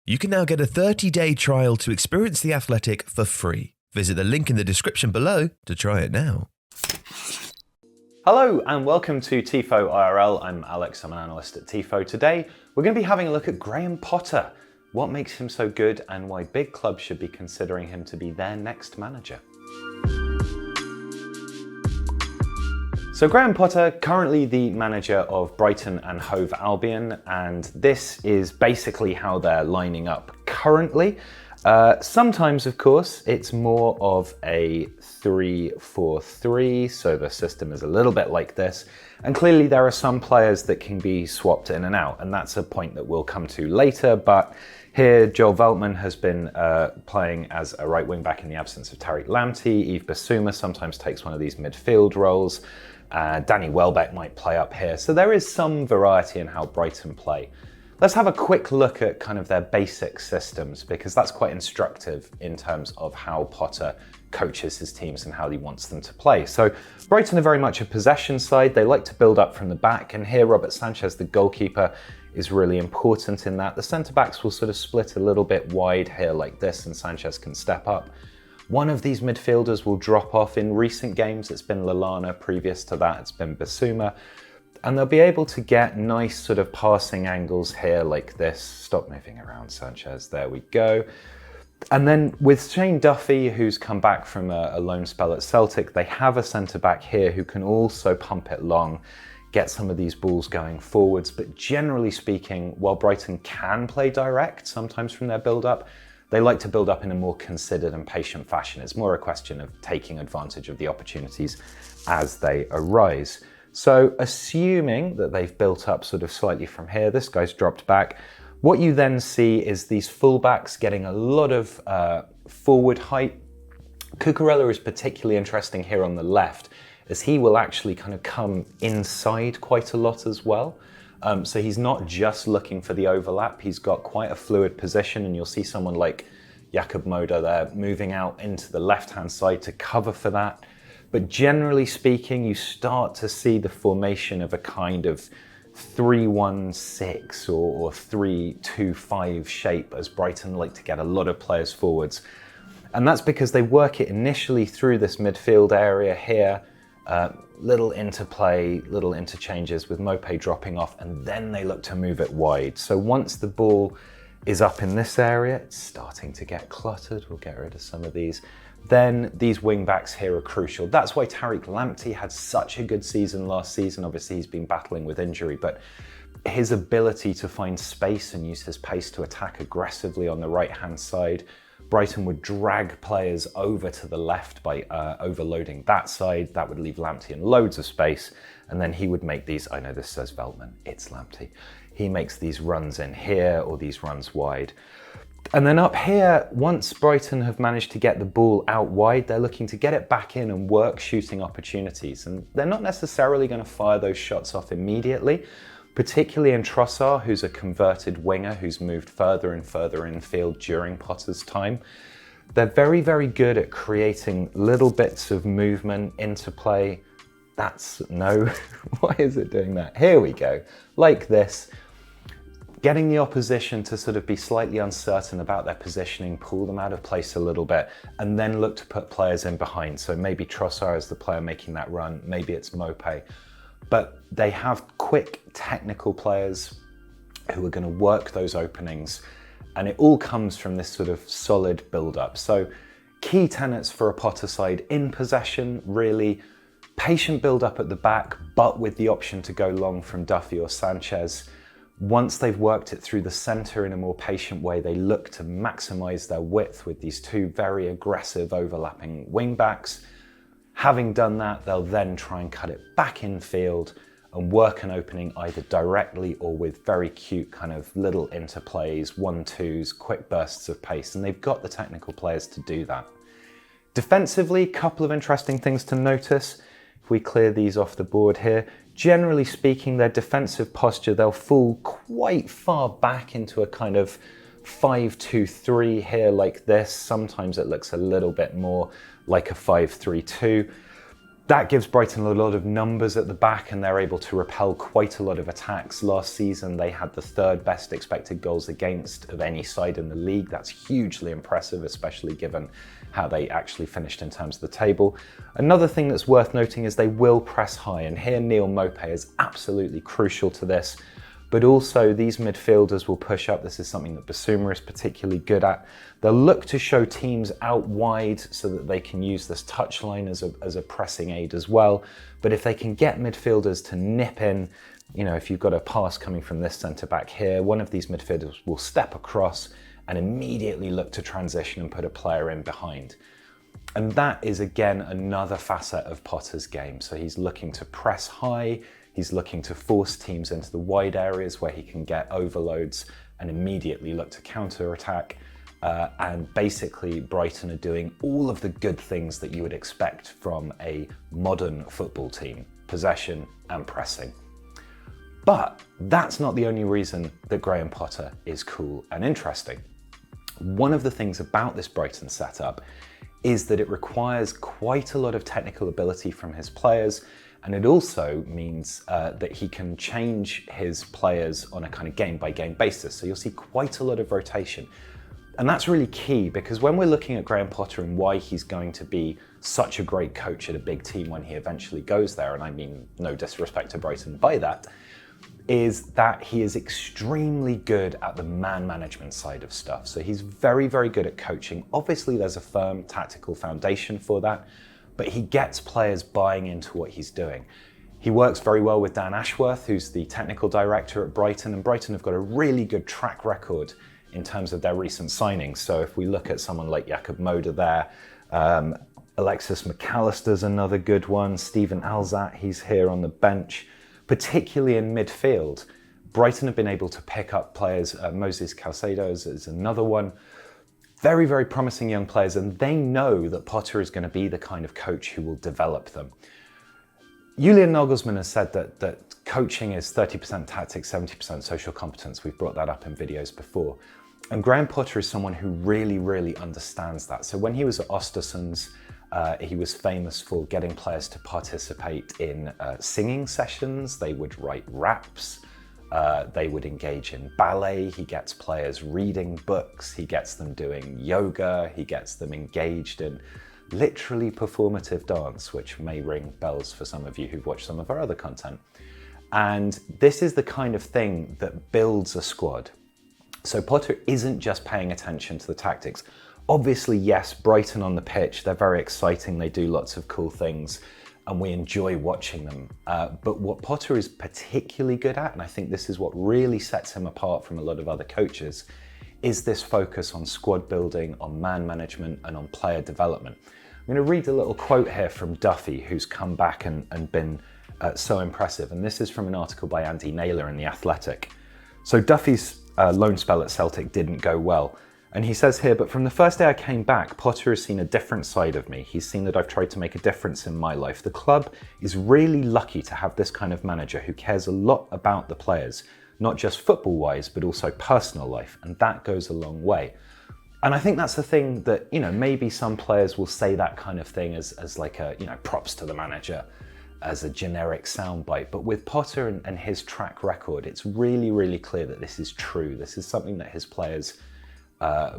You can now get a 30-day trial to experience The Athletic for free. Visit the link in the description below to try it now. Hello and welcome to Tifo IRL. I'm Alex, I'm an analyst at Tifo. Today we're going to be having a look at Graham Potter, what makes him so good and why big clubs should be considering him to be their next manager. So Graham Potter, currently the manager of Brighton and Hove Albion, and this is basically how they're lining up currently. Sometimes, of course, it's more of a 3-4-3, so the system is a little bit like this. And clearly there are some players that can be swapped in and out, and that's a point that we'll come to later. But here, Joel Veltman has been playing as a right wing back in the absence of Tariq Lamptey. Yves Bissouma sometimes takes one of these midfield roles. Danny Welbeck might play up here. So there is some variety in how Brighton play. Let's have a quick look at kind of their basic systems, because that's quite instructive in terms of how Potter coaches his teams and how he wants them to play. So Brighton are very much a possession side. They like to build up from the back, and here Robert Sanchez, the goalkeeper, is really important in that. The centre-backs will sort of split a little bit wide here like this, and Sanchez can step up. One of these midfielders will drop off. In recent games, it's been Lallana. Previous to that, it's been Bissouma. And they'll be able to get nice sort of passing angles here like this. Stop moving around, Sanchez. There we go. And then with Shane Duffy, who's come back from a loan spell at Celtic, they have a centre-back here who can also pump it long, get some of these balls going forwards. But generally speaking, while Brighton can play direct, sometimes from their build-up, they like to build up in a more considered and patient fashion. It's more a question of taking advantage of the opportunities as they arise. So assuming that they've built up sort of slightly from here, this guy's dropped back. What you then see is these fullbacks getting a lot of forward height. Cucurella is particularly interesting here on the left, as he will actually kind of come inside quite a lot as well. So he's not just looking for the overlap, he's got quite a fluid position, and you'll see someone like Jakub Moder there moving out into the left-hand side to cover for that. But generally speaking, you start to see the formation of a kind of 3-1-6 or 3-2-5 shape, as Brighton like to get a lot of players forwards. And that's because they work it initially through this midfield area here, little interplay, little interchanges with Mopé dropping off, and then they look to move it wide. So once the ball is up in this area, it's starting to get cluttered. We'll get rid of some of these. Then these wing backs here are crucial. That's why Tariq Lamptey had such a good season last season. Obviously, he's been battling with injury, but his ability to find space and use his pace to attack aggressively on the right-hand side. Brighton would drag players over to the left by overloading that side. That would leave Lamptey in loads of space, and then he would make these, I know this says Veltman, it's Lamptey. He makes these runs in here or these runs wide. And then up here, once Brighton have managed to get the ball out wide, they're looking to get it back in and work shooting opportunities. And they're not necessarily going to fire those shots off immediately, particularly in Trossard, who's a converted winger who's moved further and further infield during Potter's time. They're very, very good at creating little bits of movement, interplay. No, why is it doing that? Here we go, like this. Getting the opposition to sort of be slightly uncertain about their positioning, pull them out of place a little bit, and then look to put players in behind. So maybe Trossard is the player making that run, maybe it's Mopé. But they have quick technical players who are going to work those openings, and it all comes from this sort of solid build-up. So key tenets for a Potter side: in possession, really patient build-up at the back, but with the option to go long from Duffy or Sanchez. Once they've worked it through the centre in a more patient way, they look to maximise their width with these two very aggressive overlapping wing backs. Having done that, they'll then try and cut it back in field and work an opening either directly or with very cute kind of little interplays, 1-2s, quick bursts of pace, and they've got the technical players to do that. Defensively, a couple of interesting things to notice. If we clear these off the board here, generally speaking, their defensive posture, they'll fall quite far back into a kind of 5-2-3 here like this. Sometimes it looks a little bit more like a 5-3-2. That gives Brighton a lot of numbers at the back, and they're able to repel quite a lot of attacks. Last season, they had the 3rd best expected goals against of any side in the league. That's hugely impressive, especially given how they actually finished in terms of the table. Another thing that's worth noting is they will press high, and here Neal Maupay is absolutely crucial to this. But also these midfielders will push up. This is something that Basuma is particularly good at. They'll look to show teams out wide so that they can use this touchline as a pressing aid as well. But if they can get midfielders to nip in, you know, if you've got a pass coming from this centre back here, one of these midfielders will step across and immediately look to transition and put a player in behind. And that is, again, another facet of Potter's game. So he's looking to press high. He's looking to force teams into the wide areas where he can get overloads and immediately look to counter-attack. And basically, Brighton are doing all of the good things that you would expect from a modern football team: possession and pressing. But that's not the only reason that Graham Potter is cool and interesting. One of the things about this Brighton setup is that it requires quite a lot of technical ability from his players. And it also means that he can change his players on a kind of game-by-game basis. So you'll see quite a lot of rotation. And that's really key, because when we're looking at Graham Potter and why he's going to be such a great coach at a big team when he eventually goes there, and I mean no disrespect to Brighton by that, is that he is extremely good at the man management side of stuff. So he's very, very good at coaching. Obviously, there's a firm tactical foundation for that, but he gets players buying into what he's doing. He works very well with Dan Ashworth, who's the technical director at Brighton, and Brighton have got a really good track record in terms of their recent signings. So if we look at someone like Jakob Moder there, Alexis McAllister's another good one, Steven Alzat, he's here on the bench. Particularly in midfield, Brighton have been able to pick up players. Moses Caicedo is another one. Very, very promising young players, and they know that Potter is going to be the kind of coach who will develop them. Julian Nagelsmann has said that coaching is 30% tactics, 70% social competence. We've brought that up in videos before. And Graham Potter is someone who really, really understands that. So when he was at Östersunds, he was famous for getting players to participate in singing sessions. They would write raps. They would engage in ballet. He gets players reading books. He gets them doing yoga. He gets them engaged in literally performative dance, which may ring bells for some of you who've watched some of our other content. And this is the kind of thing that builds a squad. So Potter isn't just paying attention to the tactics. Obviously, yes, Brighton on the pitch, they're very exciting. They do lots of cool things and we enjoy watching them. But what Potter is particularly good at, and I think this is what really sets him apart from a lot of other coaches, is this focus on squad building, on man management, and on player development. I'm going to read a little quote here from Duffy, who's come back and been so impressive. And this is from an article by Andy Naylor in The Athletic. So Duffy's loan spell at Celtic didn't go well. And he says here, but from the first day I came back, Potter has seen a different side of me. He's seen that I've tried to make a difference in my life. The club is really lucky to have this kind of manager who cares a lot about the players, not just football-wise, but also personal life. And that goes a long way. And I think that's the thing that, you know, maybe some players will say that kind of thing as like a, you know, props to the manager, as a generic soundbite. But with Potter and his track record, it's really, really clear that this is true. This is something that his players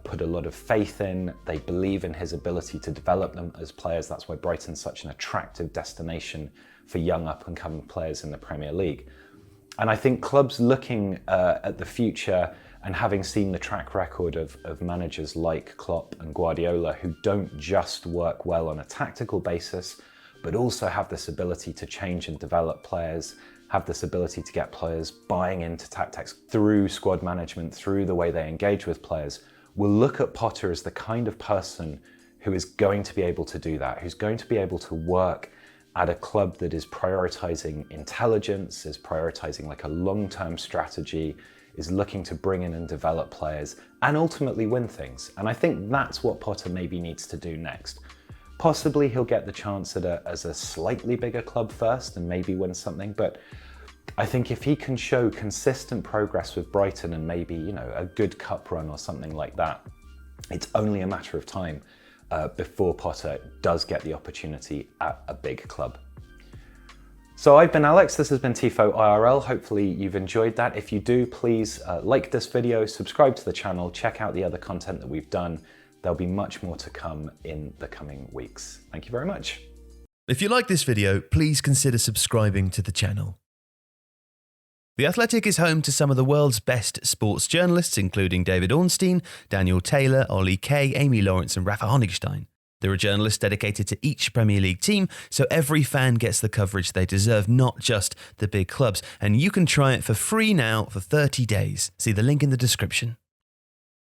put a lot of faith in. They believe in his ability to develop them as players. That's why Brighton's such an attractive destination for young up-and-coming players in the Premier League. And I think clubs looking at the future and having seen the track record of managers like Klopp and Guardiola, who don't just work well on a tactical basis, but also have this ability to change and develop players, have this ability to get players buying into tactics through squad management, through the way they engage with players, will look at Potter as the kind of person who is going to be able to do that, who's going to be able to work at a club that is prioritizing intelligence, is prioritizing like a long-term strategy, is looking to bring in and develop players and ultimately win things. And I think that's what Potter maybe needs to do next. Possibly he'll get the chance as a slightly bigger club first and maybe win something, but I think if he can show consistent progress with Brighton and maybe, you know, a good cup run or something like that, it's only a matter of time before Potter does get the opportunity at a big club. So I've been Alex, this has been Tifo IRL. Hopefully you've enjoyed that. If you do, please like this video, subscribe to the channel, check out the other content that we've done. There'll be much more to come in the coming weeks. Thank you very much. If you like this video, please consider subscribing to the channel. The Athletic is home to some of the world's best sports journalists, including David Ornstein, Daniel Taylor, Ollie Kay, Amy Lawrence and Rafa Honigstein. There are journalists dedicated to each Premier League team, so every fan gets the coverage they deserve, not just the big clubs. And you can try it for free now for 30 days. See the link in the description.